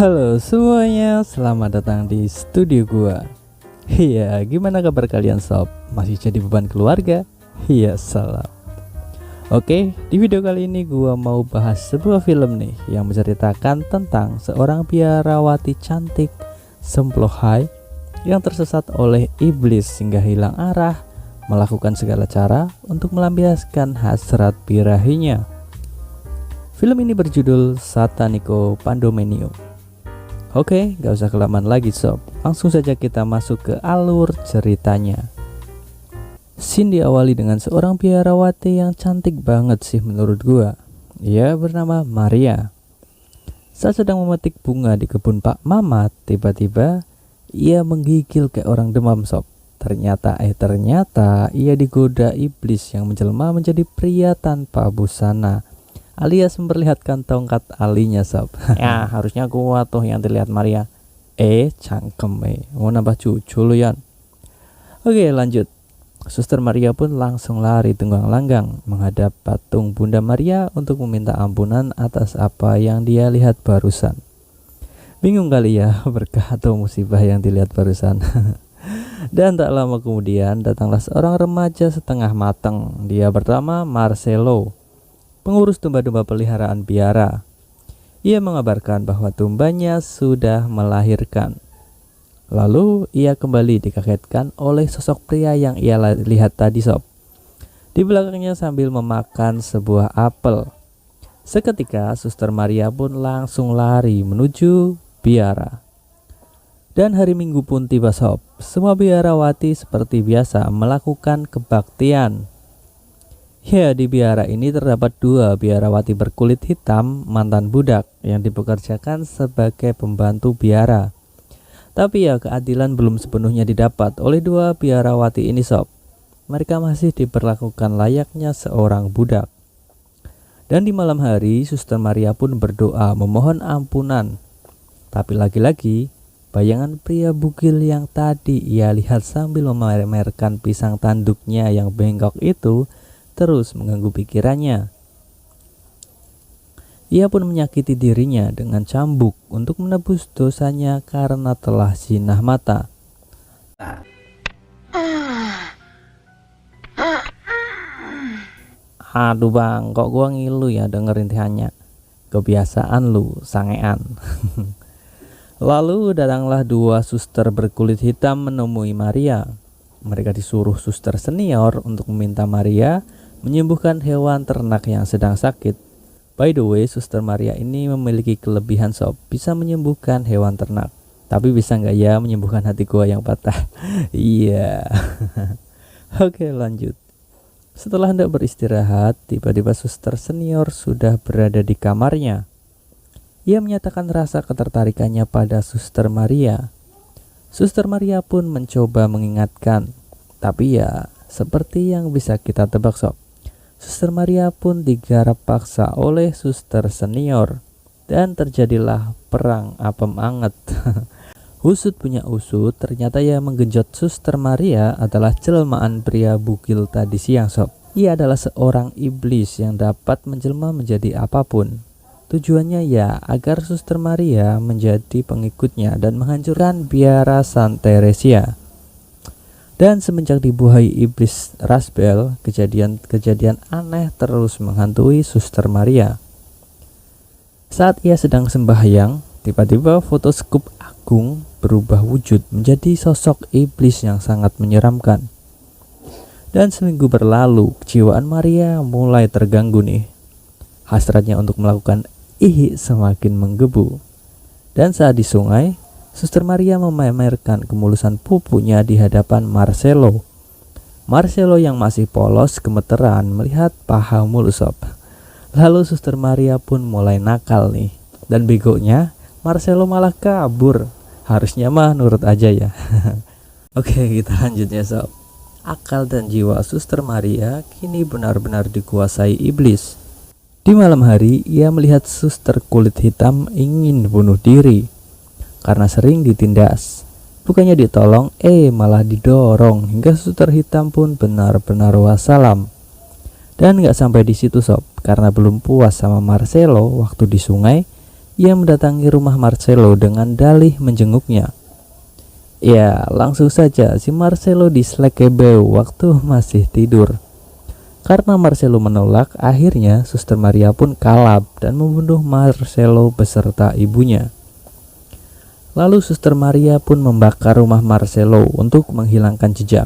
Halo semuanya, selamat datang di studio gua. Iya, gimana kabar kalian sob? Masih jadi beban keluarga? Iya, salam. Oke, di video kali ini gua mau bahas sebuah film nih yang menceritakan tentang seorang biarawati cantik semplohai yang tersesat oleh iblis hingga hilang arah, melakukan segala cara untuk melampiaskan hasrat birahinya. Film ini berjudul Satanico Pandomenio. Oke, gak usah kelamaan lagi sob, langsung saja kita masuk ke alur ceritanya. Scene diawali dengan seorang biarawati yang cantik banget sih menurut gua. Ia bernama Maria. Saat sedang memetik bunga di kebun Pak Mamat, tiba-tiba ia menggigil kayak orang demam sob. Ternyata ia digoda iblis yang menjelma menjadi pria tanpa busana, alias memperlihatkan tongkat alinya sob. Ya harusnya gua tuh yang dilihat Maria. Cangkem mau nambah cucu lu Yan. Oke lanjut. Suster Maria pun langsung lari tunggang-langgang menghadap patung Bunda Maria untuk meminta ampunan atas apa yang dia lihat barusan. Bingung kali ya berkah atau musibah yang dilihat barusan. Dan tak lama kemudian datanglah seorang remaja setengah matang. Dia bernama Marcelo, pengurus domba-domba peliharaan biara. Ia mengabarkan bahwa tumbanya sudah melahirkan. Lalu ia kembali dikagetkan oleh sosok pria yang ia lihat tadi sob. Di belakangnya sambil memakan sebuah apel. Seketika Suster Maria pun langsung lari menuju biara. Dan hari Minggu pun tiba sob. Semua biarawati seperti biasa melakukan kebaktian. Ya, di biara ini terdapat dua biarawati berkulit hitam mantan budak yang dipekerjakan sebagai pembantu biara. Tapi ya keadilan belum sepenuhnya didapat oleh dua biarawati ini sob. Mereka masih diperlakukan layaknya seorang budak. Dan di malam hari Suster Maria pun berdoa memohon ampunan. Tapi lagi-lagi bayangan pria bugil yang tadi ia lihat sambil memamerkan pisang tanduknya yang bengkok itu terus mengganggu pikirannya. Ia pun menyakiti dirinya dengan cambuk untuk menebus dosanya karena telah zina mata. Aduh bang, kok gua ngilu ya dengerin tihannya. Kebiasaan lu, sangean. Lalu datanglah dua suster berkulit hitam menemui Maria. Mereka disuruh suster senior untuk meminta Maria menyembuhkan hewan ternak yang sedang sakit. By the way, Suster Maria ini memiliki kelebihan sob, bisa menyembuhkan hewan ternak. Tapi bisa nggak ya menyembuhkan hati gua yang patah? Iya. Oke lanjut. Setelah hendak beristirahat, tiba-tiba suster senior sudah berada di kamarnya. Ia menyatakan rasa ketertarikannya pada Suster Maria. Suster Maria pun mencoba mengingatkan, tapi ya seperti yang bisa kita tebak sob. Suster Maria pun digarap paksa oleh suster senior dan terjadilah perang apem anget. Usut punya usut, ternyata yang menggenjot Suster Maria adalah jelmaan pria bugil tadi siang sob. Ia adalah seorang iblis yang dapat menjelma menjadi apapun. Tujuannya ya agar Suster Maria menjadi pengikutnya dan menghancurkan biara San Teresia. Dan semenjak dibuai iblis Rasbel, kejadian-kejadian aneh terus menghantui Suster Maria. Saat ia sedang sembahyang, tiba-tiba fotoskop agung berubah wujud menjadi sosok iblis yang sangat menyeramkan. Dan seminggu berlalu, kejiwaan Maria mulai terganggu nih. Hasratnya untuk melakukan ihik semakin menggebu. Dan saat di sungai, Suster Maria memamerkan kemulusan pupunya di hadapan Marcelo. Marcelo yang masih polos gemeteran melihat paha mulus sob. Lalu Suster Maria pun mulai nakal nih. Dan begonya Marcelo malah kabur. Harusnya mah nurut aja ya. Oke kita lanjut ya sob. Akal dan jiwa Suster Maria kini benar-benar dikuasai iblis. Di malam hari ia melihat suster kulit hitam ingin bunuh diri. Karena sering ditindas, bukannya ditolong, malah didorong hingga suster hitam pun benar-benar wassalam. Dan gak sampai di situ sob, karena belum puas sama Marcelo waktu di sungai, ia mendatangi rumah Marcelo dengan dalih menjenguknya. Ya, langsung saja si Marcelo dislekebeu waktu masih tidur. Karena Marcelo menolak, akhirnya Suster Maria pun kalap dan membunuh Marcelo beserta ibunya. Lalu Suster Maria pun membakar rumah Marcelo untuk menghilangkan jejak.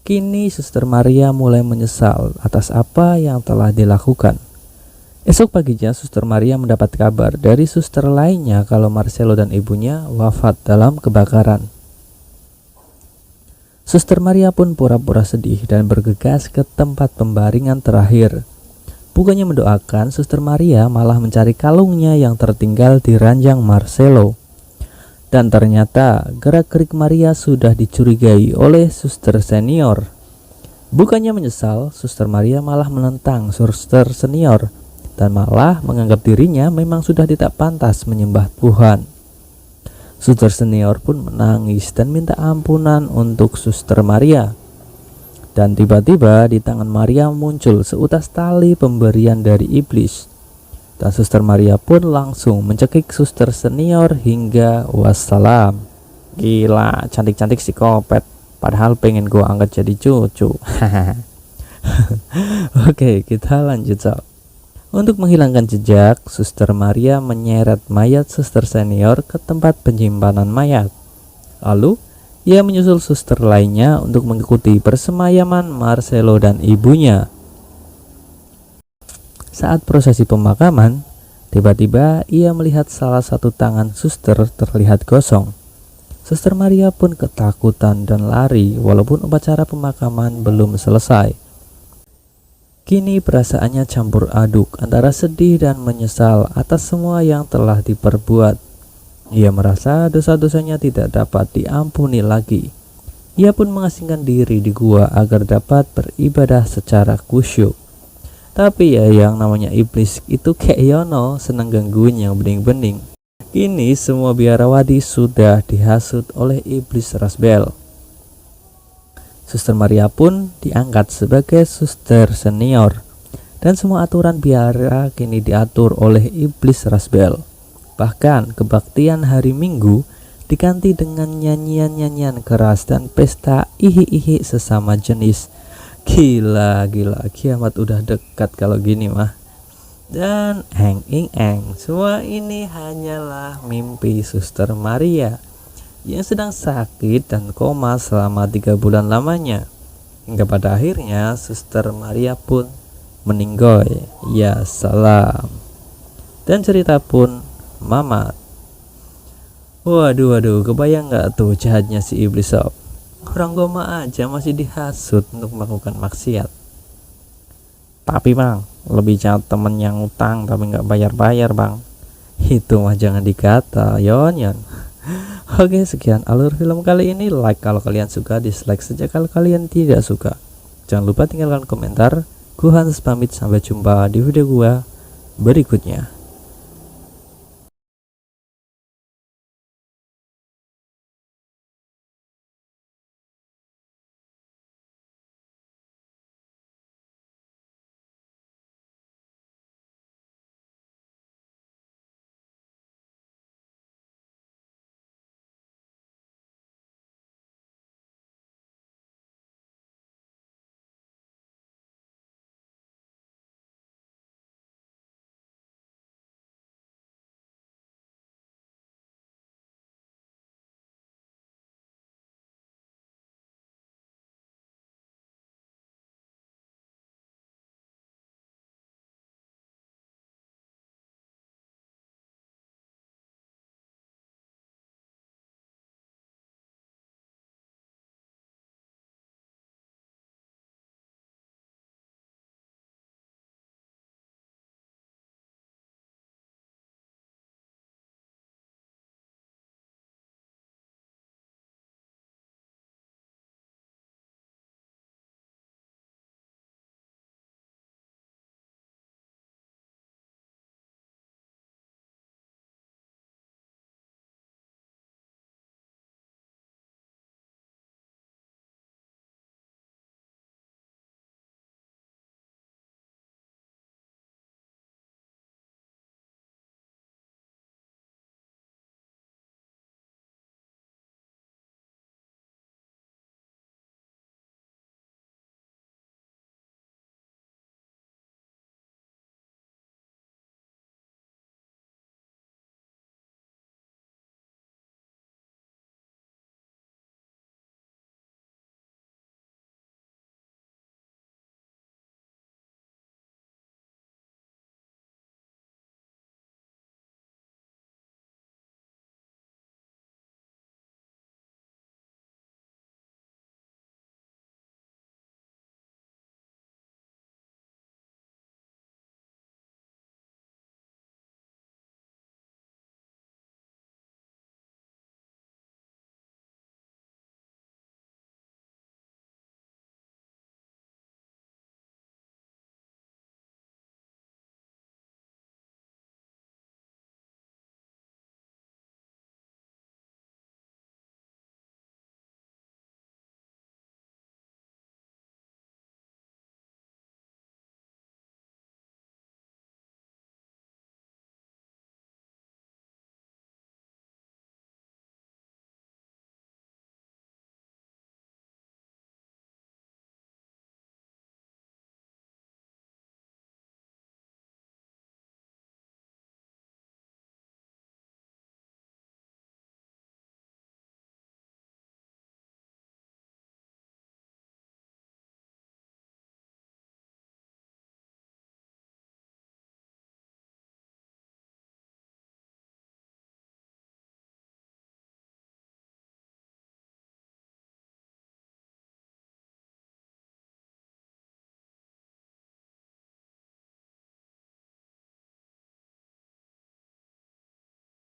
Kini Suster Maria mulai menyesal atas apa yang telah dilakukan. Esok paginya Suster Maria mendapat kabar dari suster lainnya kalau Marcelo dan ibunya wafat dalam kebakaran. Suster Maria pun pura-pura sedih dan bergegas ke tempat pembaringan terakhir. Bukannya mendoakan, Suster Maria malah mencari kalungnya yang tertinggal di ranjang Marcelo. Dan ternyata gerak-gerik Maria sudah dicurigai oleh suster senior. Bukannya menyesal, Suster Maria malah menentang suster senior dan malah menganggap dirinya memang sudah tidak pantas menyembah Tuhan. Suster senior pun menangis dan minta ampunan untuk Suster Maria. Dan tiba-tiba di tangan Maria muncul seutas tali pemberian dari iblis. Dan Suster Maria pun langsung mencekik suster senior hingga wassalam. Gila, cantik-cantik psikopat. Padahal pengen gua angkat jadi cucu. Oke, kita lanjut sob. Untuk menghilangkan jejak, Suster Maria menyeret mayat suster senior ke tempat penyimpanan mayat. Lalu, ia menyusul suster lainnya untuk mengikuti persemayaman Marcelo dan ibunya. Saat prosesi pemakaman, tiba-tiba ia melihat salah satu tangan suster terlihat gosong. Suster Maria pun ketakutan dan lari walaupun upacara pemakaman belum selesai. Kini perasaannya campur aduk antara sedih dan menyesal atas semua yang telah diperbuat. Ia merasa dosa-dosanya tidak dapat diampuni lagi. Ia pun mengasingkan diri di gua agar dapat beribadah secara khusyuk. Tapi ya yang namanya iblis itu kayak Yono, senang gangguin yang bening-bening. Kini semua biarawati sudah dihasut oleh iblis Rasbel. Suster Maria pun diangkat sebagai suster senior dan semua aturan biara kini diatur oleh iblis Rasbel. Bahkan kebaktian hari Minggu diganti dengan nyanyian-nyanyian keras dan pesta ihi-ihi sesama jenis. Gila, kiamat udah dekat kalau gini mah. Dan eng, semua ini hanyalah mimpi Suster Maria yang sedang sakit dan koma selama 3 bulan lamanya. Hingga pada akhirnya Suster Maria pun meninggal. Ya salam. Dan cerita pun mamat. Waduh, kebayang gak tuh jahatnya si iblis sob. Orang goma aja masih dihasut untuk melakukan maksiat. Tapi bang, lebih jahat temen yang utang tapi gak bayar-bayar bang. Itu mah jangan dikata, yon. Oke, sekian alur film kali ini. Like kalau kalian suka, dislike saja kalau kalian tidak suka. Jangan lupa tinggalkan komentar. Gua Hans pamit, sampai jumpa di video gua berikutnya.